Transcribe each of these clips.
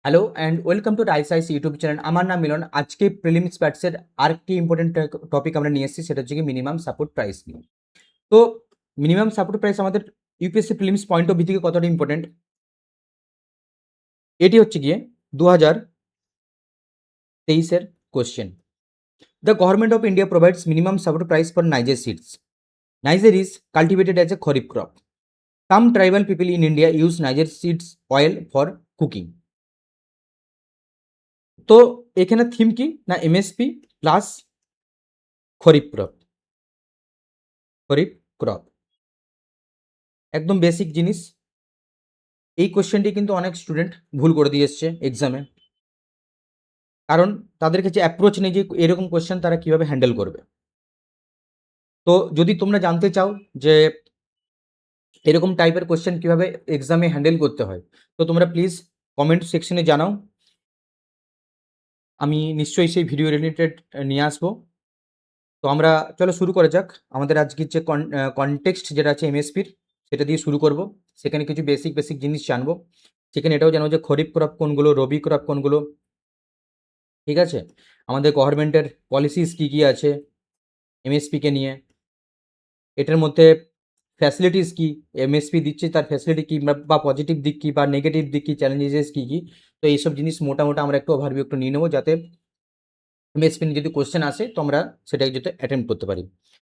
Hello and welcome to rice ice YouTube channel. আমার নাম মিলন। আজকে প্রিলিমস ব্যাটসের আরেকটি ইম্পর্টেন্ট টপিক আমরা নিয়ে এসেছি, সেটা হচ্ছে কি মিনিমাম সাপোর্ট প্রাইস নিয়ে। তো মিনিমাম সাপোর্ট প্রাইস আমাদের UPSC prelims point of view থেকে কতটা ইম্পর্টেন্ট, এটি হচ্ছে গিয়ে 2023-এর question. The government of India provides minimum support price for niger seeds. Niger is cultivated as a kharif crop. Some tribal people in India use Niger seeds oil for cooking. তো এখানে theme কি না, MSP plus খরিফ crop. খরিফ crop একদম basic জিনিস। এই কোশ্চেনটি কিন্তু অনেক স্টুডেন্ট ভুল করে দিয়ে এসছে এক্সামে, কারণ তাদের কাছে অ্যাপ্রোচ নেই যে এরকম কোশ্চেন তারা কিভাবে হ্যান্ডেল করবে। তো যদি তোমরা জানতে চাও যে এরকম টাইপের কোশ্চেন কিভাবে এক্সামে হ্যান্ডেল করতে হয়, তো তোমরা প্লিজ কমেন্ট সেকশনে জানাও, আমি নিশ্চয়ই সেই ভিডিও রিলেটেড নিয়ে আসবো। তো আমরা চলো শুরু করা যাক। আমাদের আজকের যে কনটেক্সট যেটা আছে এমএসপির, সেটা দিয়ে শুরু করব। সেখানে কিছু বেসিক জিনিস জানবো। সেখানে এটাও জানবো যে খরিফ ক্রপ কোনগুলো, রবি ক্রপ কোনগুলো, ঠিক আছে। আমাদের গভর্নমেন্টের পলিসিস কী কী আছে এমএসপিকে নিয়ে, এটার মধ্যে ফ্যাসিলিটিস কী এমএসপি দিচ্ছে, তার ফ্যাসিলিটি কী বা পজিটিভ দিক কী বা নেগেটিভ দিক কী, চ্যালেঞ্জেস কী কী। তো এইসব জিনিস মোটামুটি আমরা একটু ওভারভিউ একটু নিয়ে নেবো, যাতে এমএসপি নিয়ে যদি কোশ্চেন আসে তো আমরা সেটাকে যাতে অ্যাটেম্প করতে পারি।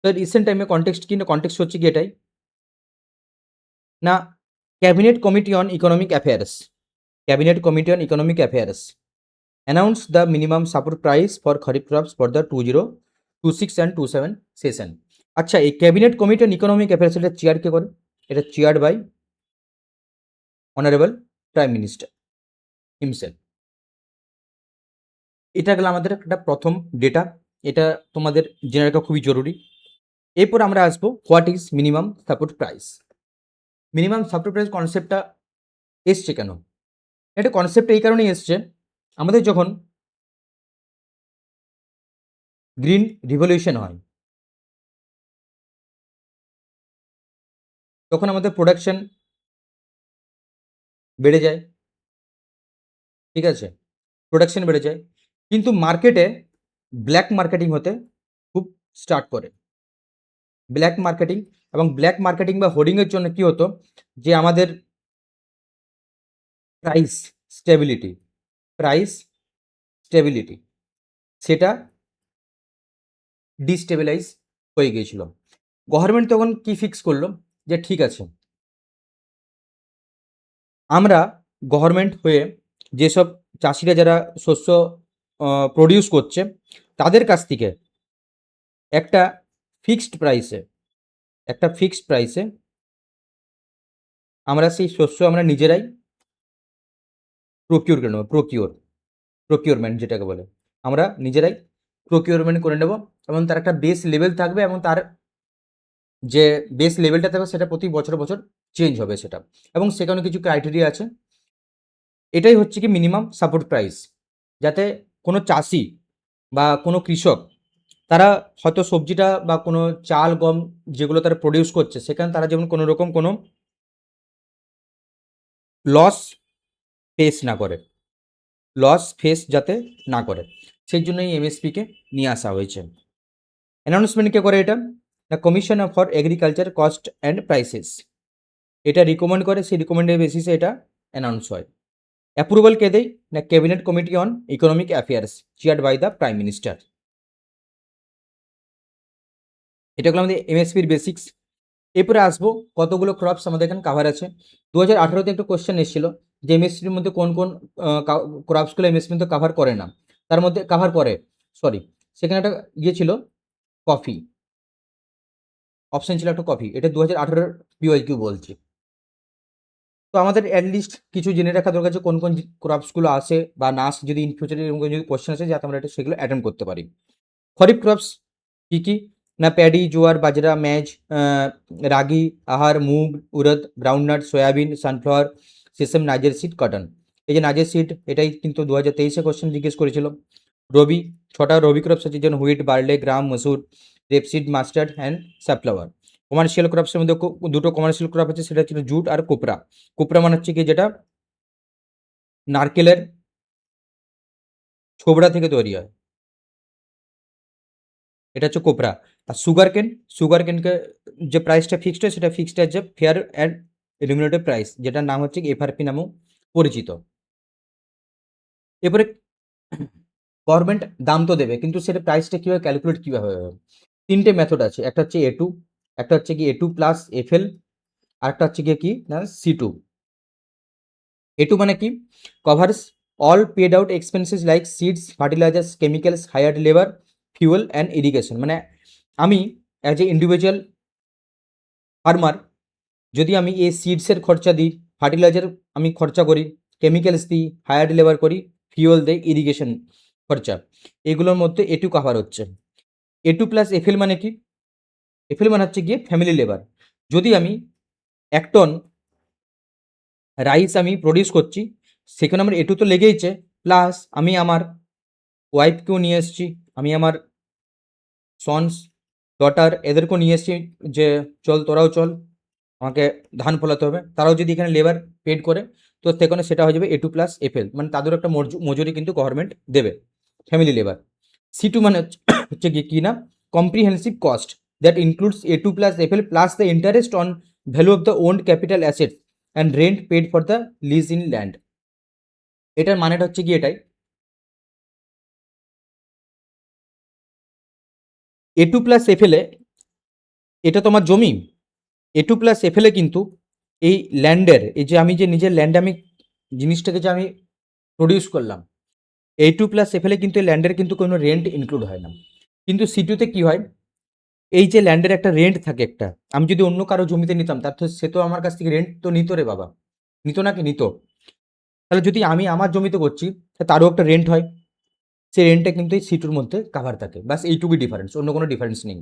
তো রিসেন্ট টাইমে কনটেক্সট কি না, কনটেক্সট হচ্ছে কি এটাই না, cabinet committee on economic affairs, cabinet committee on economic affairs announce the minimum support price for kharif crops for the 2026 and 27 session. আচ্ছা, এই cabinet committee on economic affairs এটা চেয়ার কে করে? এটা chaired by honourable prime minister himself. এটা গেল আমাদের একটা প্রথম ডেটা, এটা তোমাদের জেনে রাখা খুবই জরুরি। এরপর আমরা আসবো what is minimum support price. Minimum support price কনসেপ্টটা এসছে কেন? এটা কনসেপ্ট এই কারণেই এসছে, আমাদের যখন গ্রিন রিভলিউশন হয় তখন আমাদের প্রোডাকশন বেড়ে যায়, ঠিক আছে, প্রোডাকশন বেড়ে যায়, কিন্তু মার্কেটে ব্ল্যাক মার্কেটিং হতে খুব স্টার্ট করে। ব্ল্যাক মার্কেটিং, এবং ব্ল্যাক মার্কেটিং বা হোর্ডিংয়ের জন্য কি হতো যে আমাদের প্রাইস স্টেবিলিটি, প্রাইস স্টেবিলিটি সেটা ডিস্টেবিলাইজ হয়ে গিয়েছিল। গভর্নমেন্ট তখন কি ফিক্স করলো যে ঠিক আছে, আমরা গভর্নমেন্ট হয়ে যেসব চাষিরা যারা শস্য প্রডিউস করছে তাদের কাছ থেকে একটা ফিক্সড প্রাইসে, একটা ফিক্সড প্রাইসে আমরা সেই শস্য আমরা নিজেরাই প্রকিউর করে নেবো। প্রকিউরমেন্ট যেটাকে বলে, আমরা নিজেরাই প্রকিউরমেন্ট করে নেব, এবং তার একটা বেস লেভেল থাকবে, এবং তার যে বেস লেভেলটা থাকবে সেটা প্রতি বছর বছর চেঞ্জ হবে সেটা, এবং সেখানে কিছু ক্রাইটেরিয়া আছে। এটাই হচ্ছে কি মিনিমাম সাপোর্ট প্রাইস, যাতে কোনো চাষি বা কোনো কৃষক তারা হয়তো সবজিটা বা কোনো চাল গম যেগুলো তারা প্রডিউস করছে সেখানে তারা যেমন কোনো রকম কোনো লস ফেস না করে, লস ফেস যাতে না করে, সেই জন্য এই এমএসপিকে নিয়ে আসা হয়েছে। অ্যানাউন্সমেন্ট কে করে এটা? The commission for agriculture cost and prices, এটা রিকমেন্ড করে, সেই রিকমেন্ডের বেসিসে এটা অ্যানাউন্স হয়। অ্যাপ্রুভাল কে দেয় না, cabinet committee on economic affairs chaired by the prime minister. এটা হলো আমাদের এমএসপির বেসিক্স। এরপরে আসবো কতগুলো ক্রপস আমাদের এখানে কাভার আছে। 2018-তে একটা কোশ্চেন এসেছিল যে এমএসপির মধ্যে কোন কোন ক্রপসগুলো এমএসপি মধ্যে কাভার করে না, তার মধ্যে কাভার করে, সরি, সেখানে একটা ইয়ে ছিল কফি, অপশন ছিল একটা কফি। এটা 2018-এর পিওয়াইকিউ বলছি। তো আমাদের অ্যাটলিস্ট কিছু জেনে রাখা দরকার যে কোন কোন ক্রপসগুলো আসে বা না আসে, যদি ইন ফিউচারে এরকম যদি কোশ্চেন আসে যাতে আমরা এটা সেগুলো অ্যাটেন্ড করতে পারি। খরিফ ক্রপস কী কী না, প্যাডি, জোয়ার, বাজরা, ম্যাজ, রাগি, আহার, মুগ, উড়দ, গ্রাউন্ডনাট, সয়াবিন, সানফ্লাওয়ার, সেসম, নাইজের সিড, কটন। এই যে নাইজের সিড এটাই কিন্তু 2023-এ কোশ্চেন জিজ্ঞেস করেছিল। রবি, ছটা রবি ক্রপস আছে, যেমন হুইট, বার্লে, গ্রাম, মসুর, rapeseed, mustard and sunflower. Commercial ক্রপসের মধ্যে দুটো কমার্শিয়াল ক্রপ আছে, সেটা হচ্ছে জুট আর কোপরা। কোপরা মানে হচ্ছে কি যেটা নারকেলের ছোবড়া থেকে তৈরি হয়, এটা হচ্ছে কোপরা। আর সুগার কেনকে যে প্রাইসটা ফিক্সড হয় সেটা ফিক্সড আছে ফেয়ার অ্যান্ড রেগুলেটরি প্রাইস, যেটার নাম হচ্ছে এফআরপি নামেও পরিচিত। এরপরে গভর্নমেন্ট দাম তো দেবে, কিন্তু সেটা প্রাইসটা কীভাবে ক্যালকুলেট কীভাবে হবে? তিনটে মেথড আছে, একটা হচ্ছে A2, একটা হচ্ছে কি A2 প্লাস FL, আর একটা হচ্ছে গিয়ে কি না C2। A2 মানে কি? Covers all paid out expenses like seeds, fertilisers, chemicals, hired labour, fuel and irrigation. মানে আমি অ্যাজ এ ইন্ডিভিজুয়াল ফার্মার, যদি আমি এই সিডসের খরচা দিই, ফার্টিলাইজার আমি খরচা করি, কেমিক্যালস দিই, হায়ার্ড লেবার করি, ফিউয়েল দেই, ইরিগেশন খরচা, এগুলোর মধ্যে A2 কাভার হচ্ছে। A2 প্লাস FL মানে কি? FL মানে হচ্ছে গিয়ে ফ্যামিলি লেবার। যদি আমি 1 টন রাইস আমি প্রডিউস করছি, সেখানে আমার A2 তো লেগেইছে, প্লাস আমি আমার ওয়াইফকেও নিয়ে এসেছি, আমি আমার সন্স, ডটার এদেরকেও নিয়ে এসেছি যে চল তোরাও চল, আমাকে ধান ফলাতে হবে, তারাও যদি এখানে লেবার পেড করে, তো সেখানে সেটা হয়ে যাবে A2 প্লাস FL, মানে তাদেরও একটা মজুরি কিন্তু গভর্নমেন্ট দেবে, ফ্যামিলি লেবার। C2 মানে হচ্ছে কি না comprehensive cost that includes A2 plus FL plus the interest on value of the owned capital assets and rent paid for the lease in land. এটার মানেটা হচ্ছে কি এটাই, A2 প্লাস FL এটা তোমার জমি, A2 প্লাস FL কিন্তু এই ল্যান্ডের, এই যে আমি যে নিজের ল্যান্ডে আমি জিনিসটাকে যে আমি প্রডিউস করলাম, A2 প্লাস FL কিন্তু এই ল্যান্ডের কিন্তু কোনো রেন্ট ইনক্লুড হয় না। কিন্তু C2তে কি হয়, এই যে ল্যান্ডের একটা রেন্ট থাকে একটা, আমি যদি অন্য কারো জমিতে নিতাম তার তো সে তো আমার কাছ থেকে রেন্ট তো নিত রে বাবা, নিত নাকি নিত? তাহলে যদি আমি আমার জমিতে করছি তারও একটা রেন্ট হয়, সেই রেন্টটা কিন্তু এই C2র মধ্যে কাভার থাকে, বাস এইটুকুই ডিফারেন্স, অন্য কোনো ডিফারেন্স নেই।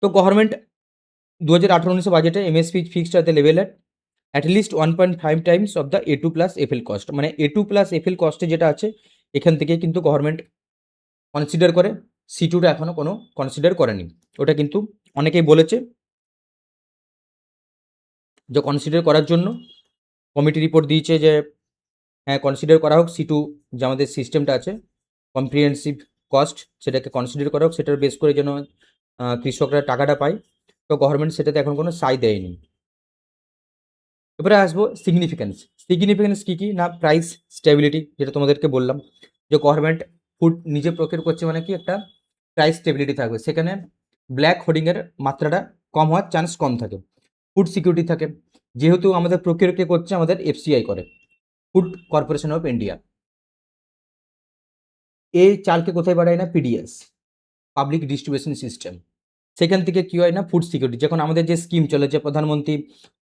তো গভর্নমেন্ট 2018-19 বাজেটে MSP fixed at the level at least 1.5 Times of the A2 plus FL cost, মানে A2 প্লাস FL কস্টে যেটা আছে এখান থেকে কিন্তু গভর্নমেন্ট কনসিডার করে, C2টা এখনো কোনো কনসিডার করেনি। ওটা কিন্তু অনেকেই বলেছে যে কনসিডার করার জন্য, কমিটি রিপোর্ট দিয়েছে যে হ্যাঁ কনসিডার করা হোক C2, যে আমাদের সিস্টেমটা আছে কম্প্রিহেন্সিভ কস্ট, সেটাকে কনসিডার করা হোক, সেটার বেস করে যেন কৃষকরা টাকাটা পায়। তো গভর্নমেন্ট সেটাতে এখন কোনো সাই দেয়নি। এবারে আসবো সিগনিফিক্যান্স। সিগনিফিক্যান্স কী কী না প্রাইস স্টেবিলিটি, যেটা তোমাদেরকে বললাম যে গভর্নমেন্ট ফুড নিজে প্রকিউর করছে মানে কি একটা প্রাইস স্টেবিলিটি থাকবে, সেখানে ব্ল্যাক হোর্ডিংয়ের মাত্রাটা কম হওয়ার চান্স কম থাকে, ফুড সিকিউরিটি থাকে, যেহেতু আমাদের প্রকিউর কে করছে আমাদের FCI করে, ফুড কর্পোরেশন অফ ইন্ডিয়া। এই চালকে কোথায় বাড়ায় না PDS, পাবলিক ডিস্ট্রিবিউশন সিস্টেম, সেখান থেকে কী হয় না ফুড সিকিউরিটি, যখন আমাদের যে স্কিম চলে যে প্রধানমন্ত্রী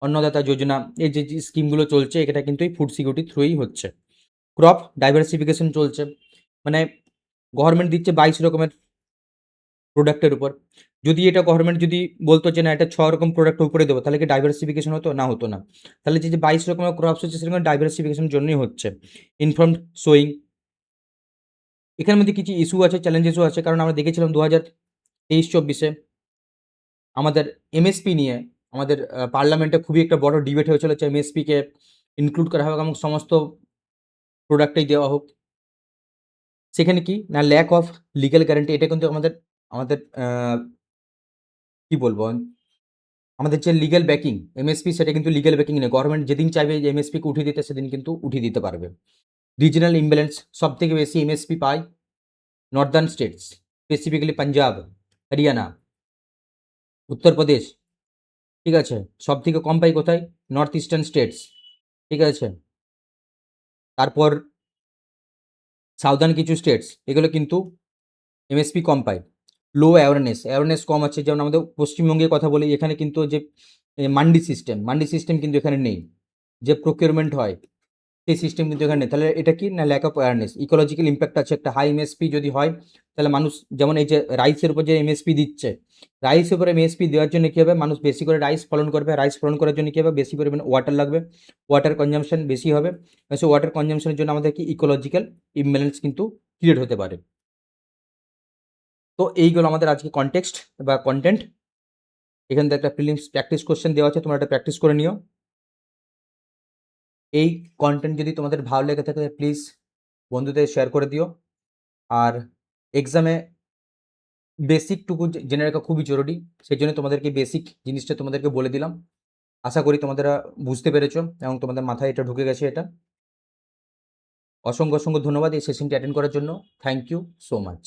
অন্নদাতা যোজনা, এই যে স্কিমগুলো চলছে এটা কিন্তু এই ফুড সিকিউরিটি থ্রুই হচ্ছে। ক্রপ ডাইভার্সিফিকেশন চলছে, মানে গভর্নমেন্ট দিচ্ছে 22 রকমের প্রোডাক্টের উপর, যদি এটা গভর্নমেন্ট যদি বলতো যে না এটা 6 রকম প্রোডাক্ট উপরে দেবো, তাহলে কি ডাইভার্সিফিকেশন হতো? না, হতো না। তাহলে যে 22 রকমের ক্রপস হচ্ছে সেরকম ডাইভার্সিফিকেশনের জন্যই হচ্ছে। ইনফর্মড সোয়িং, এখানের মধ্যে কিছু ইস্যু আছে, চ্যালেঞ্জেসও আছে, কারণ আমরা দেখেছিলাম 2023-24-এ আমাদের এমএসপি নিয়ে আমাদের পার্লামেন্টে খুবই একটা বড় ডিবেট হয়েছিল যে এমএসপিকে ইনক্লুড করা হোক এবং সমস্ত প্রোডাক্টেই দেওয়া হোক। সেখানে কি না ল্যাক অফ লিগ্যাল গ্যারান্টি, এটা কিন্তু আমাদের আমাদের কি বলবো, আমাদের যে লিগ্যাল ব্যাকিং এমএসপি, সেটা কিন্তু লিগ্যাল ব্যাকিং নেই। গভর্নমেন্ট যেদিন চাইবে যে এমএসপিকে উঠিয়ে দিতে, সেদিন কিন্তু উঠিয়ে দিতে পারবে। রিজনাল ইমব্যালেন্স, সবথেকে বেশি এমএসপি পায় Northern states, specifically Punjab, Haryana, Uttar Pradesh, ঠিক আছে? সবথেকে কম পাই কোথায়? নর্থ ইস্টার্ন স্টেটস, ঠিক আছে? তারপর সাউদার্ন কিছু স্টেটস, এগুলো কিন্তু এমএসপি কম পায়। লো অ্যাওয়ারনেস কম আছে, যেমন আমাদের পশ্চিমবঙ্গের কথা বলি, এখানে কিন্তু যে মান্ডি সিস্টেম কিন্তু এখানে নেই, যে প্রকিউরমেন্ট হয় সেই সিস্টেম কিন্তু এখানে নেই। তাহলে এটা কি না lack of awareness. Ecological impact আছে, একটা হাই এমএসপি যদি হয় তাহলে মানুষ, যেমন এই যে রাইসের উপর যে এমএসপি দিচ্ছে, রাইসের উপরে এমএসপি দেওয়ার জন্য কী হবে, মানুষ বেশি করে রাইস ফলন করবে, রাইস ফলন করার জন্য কী হবে, বেশি পরিমাণে ওয়াটার লাগবে, ওয়াটার কনজাম্পশন বেশি হবে, সেই ওয়াটার কনজাম্পশনের জন্য আমাদের কি ইকোলজিক্যাল ইমব্যালেন্স কিন্তু ক্রিয়েট হতে পারে। তো এইগুলো আমাদের আজকে কনটেক্সট বা কন্টেন্ট। এখান থেকে একটা প্রিলিমস প্র্যাকটিস কোশ্চেন দেওয়া আছে, তোমরা এটা প্র্যাকটিস করে নিও। এই কন্টেন্ট যদি তোমাদের ভালো লেগে থাকে প্লিজ বন্ধুদের শেয়ার করে দিও। আর এক্সামে বেসিকটুকু জেনে রাখা খুবই জরুরি। সেজন্য তোমাদেরকে বেসিক জিনিসটা তোমাদেরকে বলে দিলাম। আশা করি তোমরা বুঝতে পেরেছো এবং তোমাদের মাথায় এটা ঢুকে গেছে এটা। অসংখ্য ধন্যবাদ এই সেশনটি অ্যাটেন্ড করার জন্য। Thank you so much.